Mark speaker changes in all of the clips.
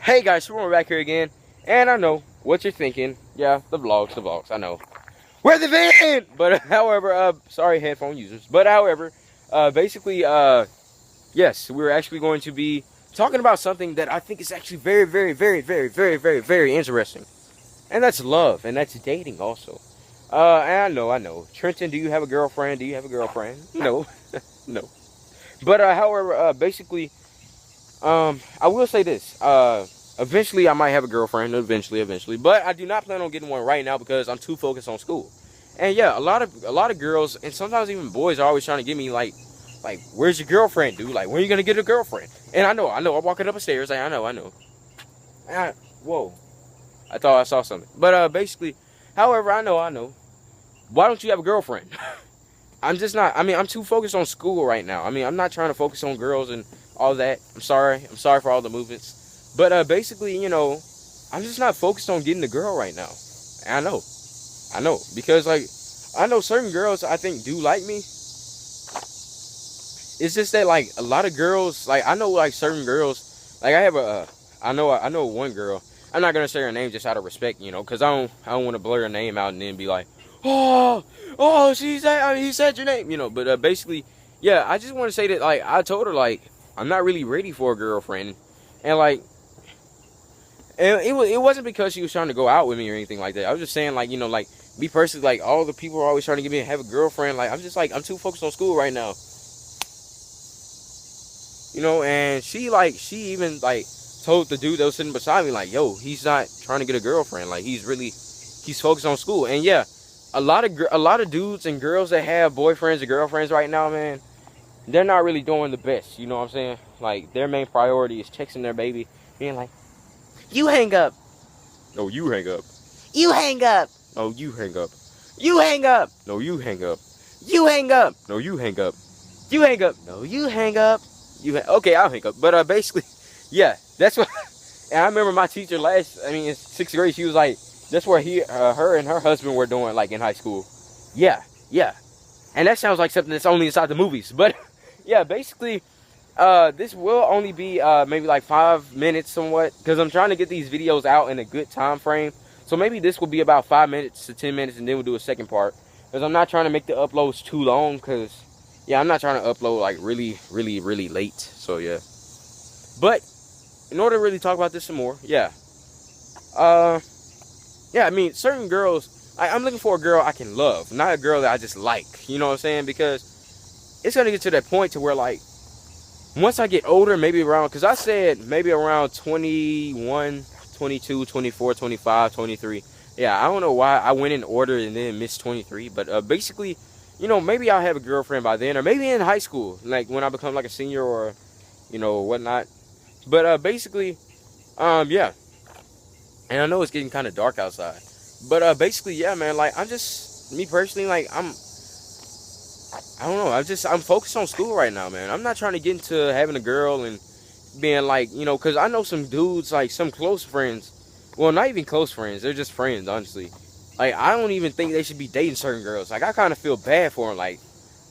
Speaker 1: Hey guys, so we're back here again, and I know what you're thinking. Yeah, the vlogs, I know. Where's the van? But however, sorry headphone users. But however, basically, yes, we're actually going to be talking about something that I think is actually very interesting. And that's love, and that's dating also. And I know. Trenton, do you have a girlfriend? Do you have a girlfriend? No, no. But however, basically, I will say this. Eventually, I might have a girlfriend. Eventually. But I do not plan on getting one right now because I'm too focused on school. And yeah, a lot of girls and sometimes even boys are always trying to get me like, where's your girlfriend, dude? Like, when are you gonna get a girlfriend? And I know. I'm walking up the stairs. Like, I know. Whoa. I thought I saw something. But basically, however, I know. Why don't you have a girlfriend? I'm just not. I mean, I'm too focused on school right now. I mean, I'm not trying to focus on girls and all that. I'm sorry for all the movements. But basically, you know, I'm just not focused on getting a girl right now. And I know. Because, like, I know certain girls I think do like me. It's just that, like, a lot of girls, like, I know, like, certain girls, like, I have I know one girl. I'm not going to say her name just out of respect, you know, because I don't want to blur her name out and then be like, oh, he said your name, you know. But basically, yeah, I just want to say that, like, I told her, like, I'm not really ready for a girlfriend. And, like, and it wasn't because she was trying to go out with me or anything like that. I was just saying, like, you know, like, me personally, like, all the people are always trying to get me to have a girlfriend. Like, I'm just, like, I'm too focused on school right now. You know, and she even, like, told the dude that was sitting beside me, like, yo, he's not trying to get a girlfriend. Like, he's focused on school. And yeah, a lot of dudes and girls that have boyfriends or girlfriends right now, man, they're not really doing the best. You know what I'm saying? Like, their main priority is texting their baby, being like, you hang up. No, you hang up. You hang up. No, you hang up. You hang up. No, you hang up. You hang up. No, you hang up. You hang up. No, you hang up. Okay, I'll hang up. But basically, yeah, that's what. And I remember my teacher in 6th grade, she was like, that's where her and her husband were doing, like, in high school. Yeah. And that sounds like something that's only inside the movies. But yeah, basically, this will only be maybe like 5 minutes somewhat, because I'm trying to get these videos out in a good time frame. So maybe this will be about 5 minutes to 10 minutes, and then we'll do a second part, because I'm not trying to make the uploads too long, because yeah, I'm not trying to upload like really late. So yeah, but in order to really talk about this some more, yeah, I mean, certain girls, I'm looking for a girl I can love, not a girl that I just like. You know what I'm saying? Because it's gonna get to that point to where, like, once I get older, maybe around, because I said maybe around 21, 22, 24, 25, 23. Yeah, I don't know why I went in order and then missed 23. But basically, you know, maybe I'll have a girlfriend by then. Or maybe in high school, like when I become like a senior or, you know, whatnot. But basically, yeah. And I know it's getting kind of dark outside. But basically, yeah, man, like, I'm just, me personally, like, I don't know. I'm focused on school right now, man. I'm not trying to get into having a girl and being like, you know, because I know some dudes, like some close friends. Well, not even close friends. They're just friends, honestly. Like, I don't even think they should be dating certain girls. Like, I kind of feel bad for them, like,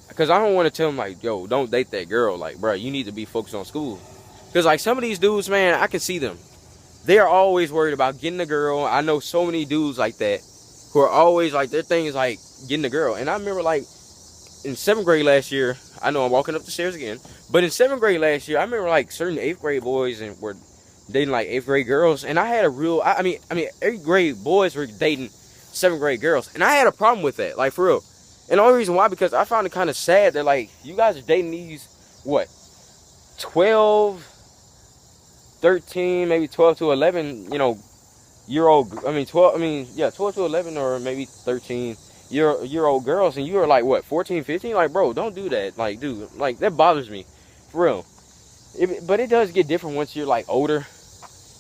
Speaker 1: because I don't want to tell them, like, yo, don't date that girl. Like, bro, you need to be focused on school. Because, like, some of these dudes, man, I can see them. They are always worried about getting a girl. I know so many dudes like that who are always, like, their thing is, like, getting a girl. And I remember, like, in 7th grade last year, I know I'm walking up the stairs again, but in 7th grade last year, I remember, like, certain 8th grade boys and were dating, like, 8th grade girls, and I had a real, I mean 8th grade boys were dating 7th grade girls, and I had a problem with that, like, for real. And the only reason why, because I found it kind of sad that, like, you guys are dating these, what, 12, 13, maybe 12 to 11, you know, 12 to 11 or maybe 13 year old girls, and you are like, what, 14, 15? Like, bro, don't do that. Like, dude, like, that bothers me, for real. But it does get different once you're, like, older.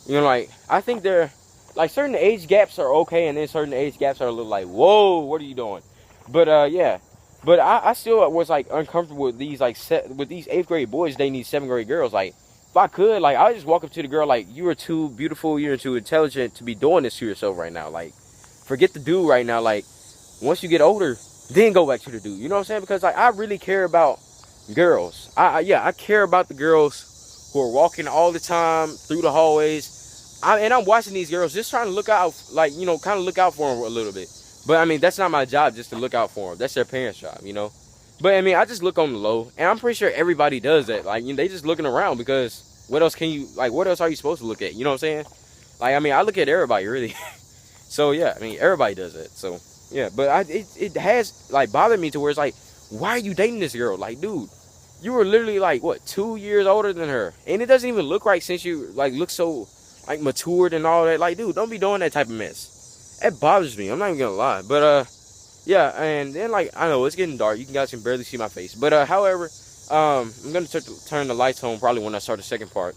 Speaker 1: You know, like, I think there, like, certain age gaps are okay, and then certain age gaps are a little like, whoa, what are you doing? But yeah, but I still was, like, uncomfortable with these, like, with these 8th grade boys dating these 7th grade girls. Like, if I could, like, I would just walk up to the girl, like, you are too beautiful, you're too intelligent to be doing this to yourself right now. Like, forget the dude right now. Like, once you get older, then go back to the dude. You know what I'm saying? Because, like, I really care about girls. I care about the girls who are walking all the time through the hallways. I'm watching these girls, just trying to look out, like, you know, kind of look out for them a little bit. But I mean, that's not my job, just to look out for them. That's their parents' job, you know. But I mean, I just look on the low, and I'm pretty sure everybody does that. Like, you know, they just looking around, because what else can you, like, what else are you supposed to look at? You know what I'm saying? Like, I mean, I look at everybody, really. So yeah, I mean, everybody does that. So yeah, but it has like bothered me to where it's like, why are you dating this girl? Like, dude, you were literally like what, 2 years older than her, and it doesn't even look right since you like look so like matured and all that. Like, dude, don't be doing that type of mess. That bothers me. I'm not even gonna lie. But yeah, and then like I know it's getting dark. You guys can barely see my face. But however, I'm gonna turn the lights on probably when I start the second part.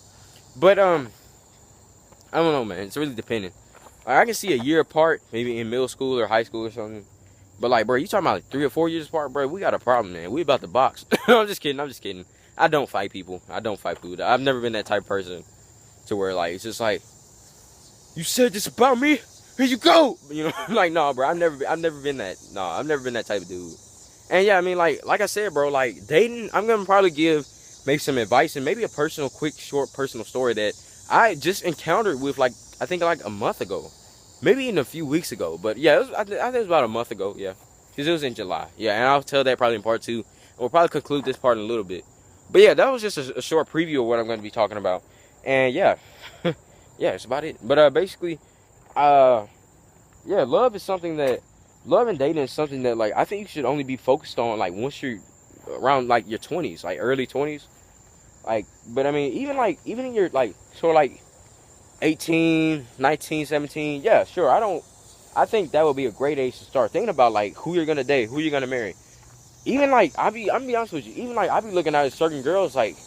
Speaker 1: But I don't know, man. It's really dependent. Like, I can see a year apart, maybe in middle school or high school or something. But like, bro, you talking about like 3 or 4 years apart, bro? We got a problem, man. We about to box. I'm just kidding. I'm just kidding. I don't fight people. I don't fight people. I've never been that type of person to where like it's just like, you said this about me. Here you go. You know, like, no, bro. I've never been that. No, I've never been that type of dude. And yeah, I mean, like I said, bro, like dating, I'm gonna probably give maybe some advice and maybe a personal, quick, short personal story that I just encountered with like, I think like a month ago, maybe even a few weeks ago. But yeah, I think it was about a month ago. Yeah, because it was in July. Yeah, and I'll tell that probably in part 2. And we'll probably conclude this part in a little bit. But yeah, that was just a short preview of what I'm going to be talking about. And yeah, yeah, that's about it. But basically, yeah, love and dating is something that like I think you should only be focused on like once you're around like your 20s, like early 20s. Like, but I mean, even in your like sort of like 18, 19, 17, yeah, sure. I think that would be a great age to start thinking about like who you're gonna date, who you're gonna marry. Even like I'm be honest with you, even like I be looking at certain girls like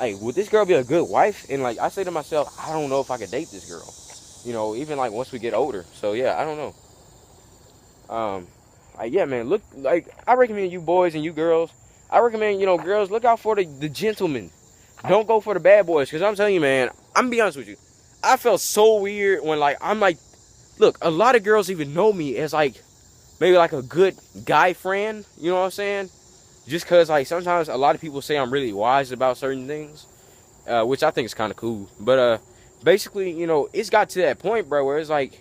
Speaker 1: would this girl be a good wife? And like I say to myself, I don't know if I could date this girl. You know, even like once we get older. So yeah, I don't know. Like yeah, man, look, like I recommend you boys and you girls. I recommend, you know, girls, look out for the gentlemen. Don't go for the bad boys, because I'm telling you, man, I'm gonna be honest with you. I felt so weird when, like, I'm like, look, a lot of girls even know me as, like, maybe, like, a good guy friend, you know what I'm saying? Just because, like, sometimes a lot of people say I'm really wise about certain things, which I think is kind of cool. But, basically, you know, it's got to that point, bro, where it's like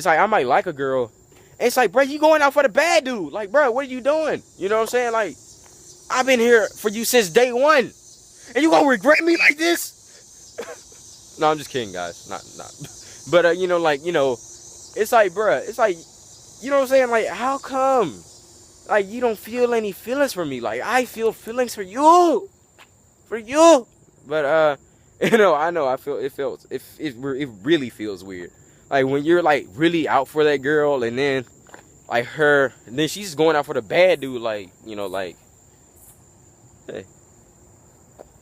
Speaker 1: I might like a girl, and it's like, bro, you going out for the bad dude. Like, bro, what are you doing? You know what I'm saying? Like, I've been here for you since day one. And you gonna regret me like this? No, I'm just kidding, guys. Not. But you know, like, you know, it's like, bruh, it's like, you know what I'm saying? Like, how come, like, you don't feel any feelings for me? Like, I feel feelings for you, But you know, I feel it really feels weird. Like when you're like really out for that girl, and then like and then she's going out for the bad dude, like, you know, like, hey.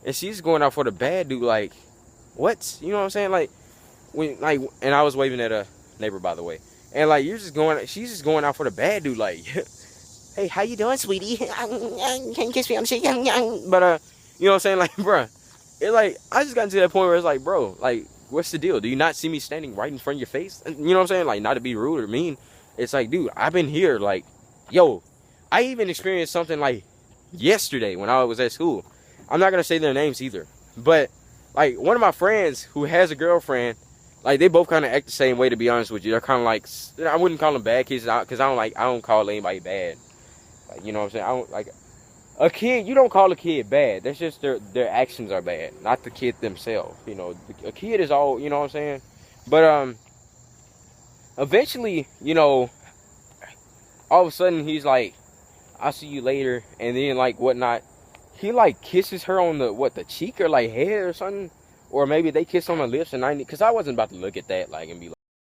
Speaker 1: And she's going out for the bad dude, like, what? You know what I'm saying? Like, when, like, and I was waving at a neighbor, by the way. And, like, she's just going out for the bad dude, like, hey, how you doing, sweetie? Can you kiss me on the cheek? But, you know what I'm saying? Like, bruh, it's like, I just got to that point where it's like, bro, like, what's the deal? Do you not see me standing right in front of your face? And, you know what I'm saying? Like, not to be rude or mean. It's like, dude, I've been here, like, yo, I even experienced something, like, yesterday when I was at school. I'm not going to say their names either. But, like, one of my friends who has a girlfriend, like, they both kind of act the same way, to be honest with you. They're kind of like, I wouldn't call them bad kids, because I don't call anybody bad. Like, you know what I'm saying? I don't, like, a kid, you don't call a kid bad. That's just their actions are bad, not the kid themselves. You know, a kid is all, you know what I'm saying? But, eventually, you know, all of a sudden, he's like, I'll see you later, and then, like, whatnot. He, like, kisses her on the cheek or, like, head or something. Or maybe they kiss on the lips, and because I wasn't about to look at that, like, and be like,